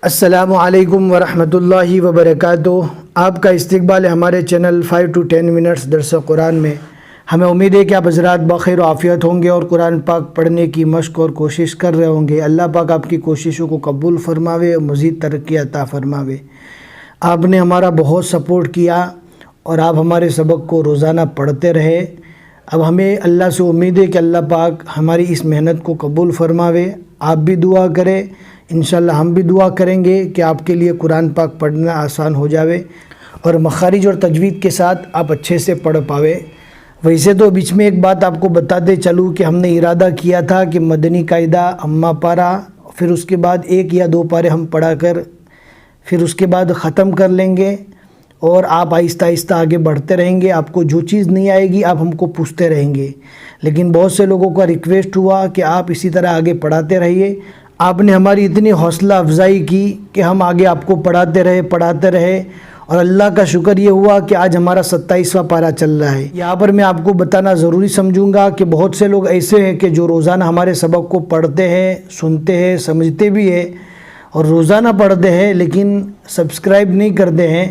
السلام علیکم ورحمۃ اللہ وبرکاتہ۔ آپ کا استقبال ہے ہمارے چینل 5 to 10 منٹس درس قرآن میں۔ ہمیں امید ہے کہ آپ حضرات بخیر و عافیت ہوں گے اور قرآن پاک پڑھنے کی مشق اور کوشش کر رہے ہوں گے۔ اللہ پاک آپ کی کوششوں کو قبول فرماوے اور مزید ترقی عطا فرماوے۔ آپ نے ہمارا بہت سپورٹ کیا اور آپ ہمارے سبق کو روزانہ پڑھتے رہے۔ اب ہمیں اللہ سے امید ہے کہ اللہ پاک ہماری اس محنت کو قبول فرماوے۔ آپ بھی دعا کریں، انشاءاللہ ہم بھی دعا کریں گے کہ آپ کے لیے قرآن پاک پڑھنا آسان ہو جاوے اور مخارج اور تجوید کے ساتھ آپ اچھے سے پڑھ پاوے۔ ویسے تو بیچ میں ایک بات آپ کو بتاتے چلوں کہ ہم نے ارادہ کیا تھا کہ مدنی قاعدہ اماں پارہ، پھر اس کے بعد 1 یا 2 پارے ہم پڑھا کر پھر اس کے بعد ختم کر لیں گے اور آپ آہستہ آہستہ آگے بڑھتے رہیں گے۔ آپ کو جو چیز نہیں آئے گی آپ ہم کو پوچھتے رہیں گے، لیکن بہت سے لوگوں کا ریکویسٹ ہوا کہ آپ اسی طرح آگے پڑھاتے رہیے۔ آپ نے ہماری اتنی حوصلہ افزائی کی کہ ہم آگے آپ کو پڑھاتے رہے اور اللہ کا شکر یہ ہوا کہ آج ہمارا 27واں پارہ چل رہا ہے۔ یہاں پر میں آپ کو بتانا ضروری سمجھوں گا کہ بہت سے لوگ ایسے ہیں کہ جو روزانہ ہمارے سبق کو پڑھتے ہیں، سنتے ہیں، سمجھتے بھی ہیں اور روزانہ پڑھتے ہیں لیکن سبسکرائب نہیں کرتے ہیں۔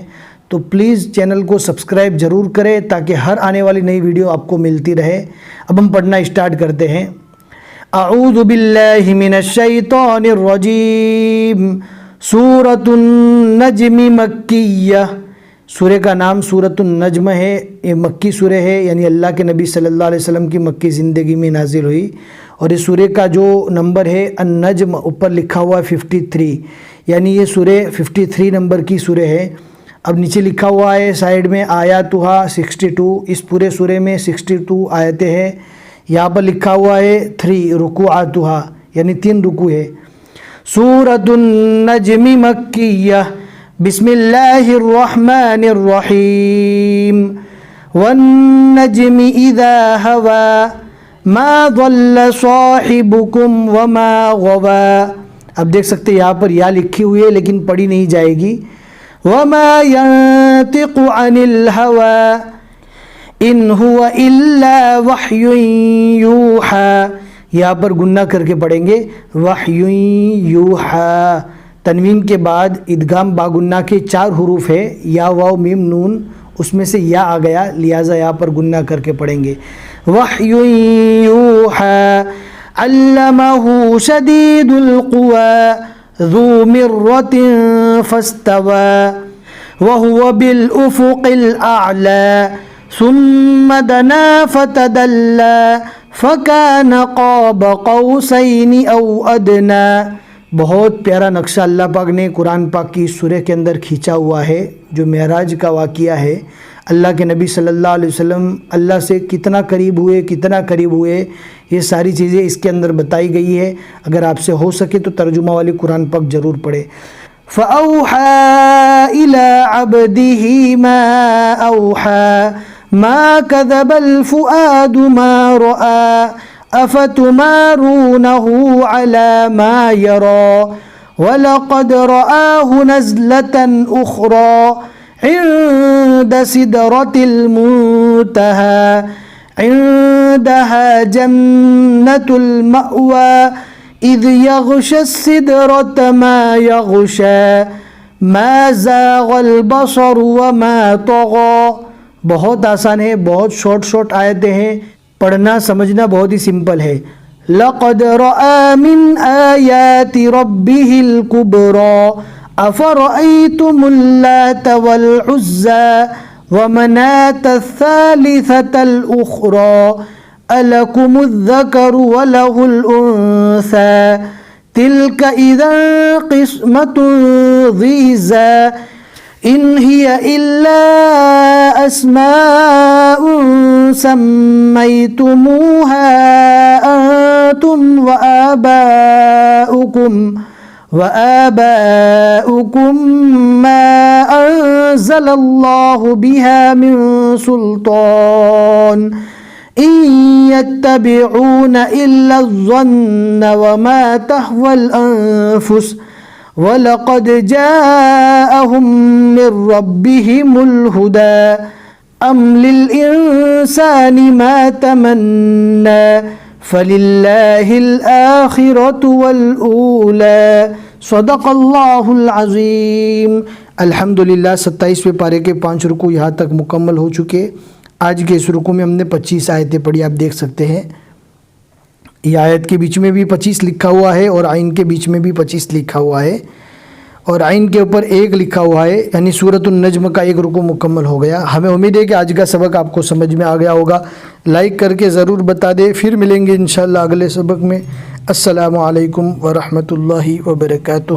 تو پلیز چینل کو سبسکرائب ضرور کریں تاکہ ہر آنے والی نئی ویڈیو آپ کو ملتی رہے۔ اب ہم پڑھنا اسٹارٹ کرتے ہیں۔ اعوذ باللہ من الشیطان الرجیم۔ سورۃ النجم مکیہ۔ سورہ کا نام سورۃ النجم ہے، یہ مکی سورہ ہے، یعنی اللہ کے نبی صلی اللہ علیہ وسلم کی مکی زندگی میں نازل ہوئی، اور اس سورہ کا جو نمبر ہے النجم اوپر لکھا ہوا ہے 53، یعنی یہ سورہ 53 نمبر کی سورہ ہے۔ اب نیچے لکھا ہوا ہے سائیڈ میں آیاتھا 62، اس پورے سورہ میں 62 آیتیں ہیں۔ یہاں پر لکھا ہوا ہے 3 رکوعاتھا، یعنی 3 رکوع ہے۔ سورۃ النجم مکیہ، بسم اللہ الرحمن الرحیم۔ والنجم اذا هوى ما ضل صاحبكم وما غوى۔ اب دیکھ سکتے ہیں یہاں پر یا لکھی ہوئی ہے لیکن پڑھی نہیں جائے گی۔ وما ينطق عن الهوى ان هو الا وحی یوحى۔ یہاں پر گنہ کر کے پڑھیں گے وحی یوحى۔ تنوین کے بعد ادغام باگنہ کے 4 حروف ہے، یا واو میم نون، اس میں سے یا آ گیا، لہٰذا یہاں پر گنہ کر کے پڑھیں گے وحی یوحى۔ علمہ شدید القوى ذو مرۃ فاستوى وهو بالافق الاعلى ثم دنا فتدلى فكان قاب قوسين او ادنى۔ بہت پیارا نقشہ اللہ پاک نے قرآن پاک کی سورہ کے اندر کھینچا ہوا ہے، جو معراج کا واقعہ ہے۔ اللہ کے نبی صلی اللہ علیہ وسلم اللہ سے کتنا قریب ہوئے، یہ ساری چیزیں اس کے اندر بتائی گئی ہے۔ اگر آپ سے ہو سکے تو ترجمہ والی قرآن پاک ضرور پڑھے۔ فَأَوْحَى إِلَىٰ عَبْدِهِ مَا أَوْحَىٰ مَا كَذَبَ الْفُؤَادُ مَا رَأَىٰ أَفَتُمَارُونَهُ عَلَىٰ مَا يَرَىٰ وَلَقَدْ رَآهُ نَزْلَةً أُخْرَىٰ عِندَ سِدْرَةِ الْمُنتَهَىٰ عِندَهَا جَنَّةُ الْمَأْوَىٰ اذ یغشی السدرۃ ما یغشی ما زاغ البصر وما طغی۔ بہت آسان ہے، بہت شارٹ آیتیں ہیں، پڑھنا سمجھنا بہت ہی سمپل ہے۔ لقد رأى من آیات ربه الكبرى افرأيتم اللات والعزى ومناة الثالثة الأخرى ألكم الذكر وله الأنثى تلك إذا قسمة ضيزى إن هي إلا أسماء سميتموها أنتم وآباؤكم ما أنزل الله بها من سلطان إن يتبعون إلا الظن وما تهوى الأنفس وَلَقَدْ جَاءَهُم مِّن رَّبِّهِمُ الْهُدَىٰ أَمْ لِلْإِنسَانِ مَا تَمَنَّىٰ فَلِلَّهِ الْآخِرَةُ وَالْأُولَىٰ صدق اللہ العظیم۔ الحمدللہ 27ویں پارے کے 5 رکوع یہاں تک مکمل ہو چکے۔ آج کے اس رکوع میں ہم نے 25 آیتیں پڑھی، آپ دیکھ سکتے ہیں یہ آیت کے بیچ میں بھی 25 لکھا ہوا ہے اور عین کے بیچ میں بھی 25 لکھا ہوا ہے اور عین کے اوپر 1 لکھا ہوا ہے، یعنی سورۃ النجم کا 1 رکوع مکمل ہو گیا۔ ہمیں امید ہے کہ آج کا سبق آپ کو سمجھ میں آ گیا ہوگا۔ لائک کر کے ضرور بتا دیں، پھر ملیں گے انشاءاللہ اگلے سبق میں۔ السلام علیکم ورحمۃ اللہ وبرکاتہ۔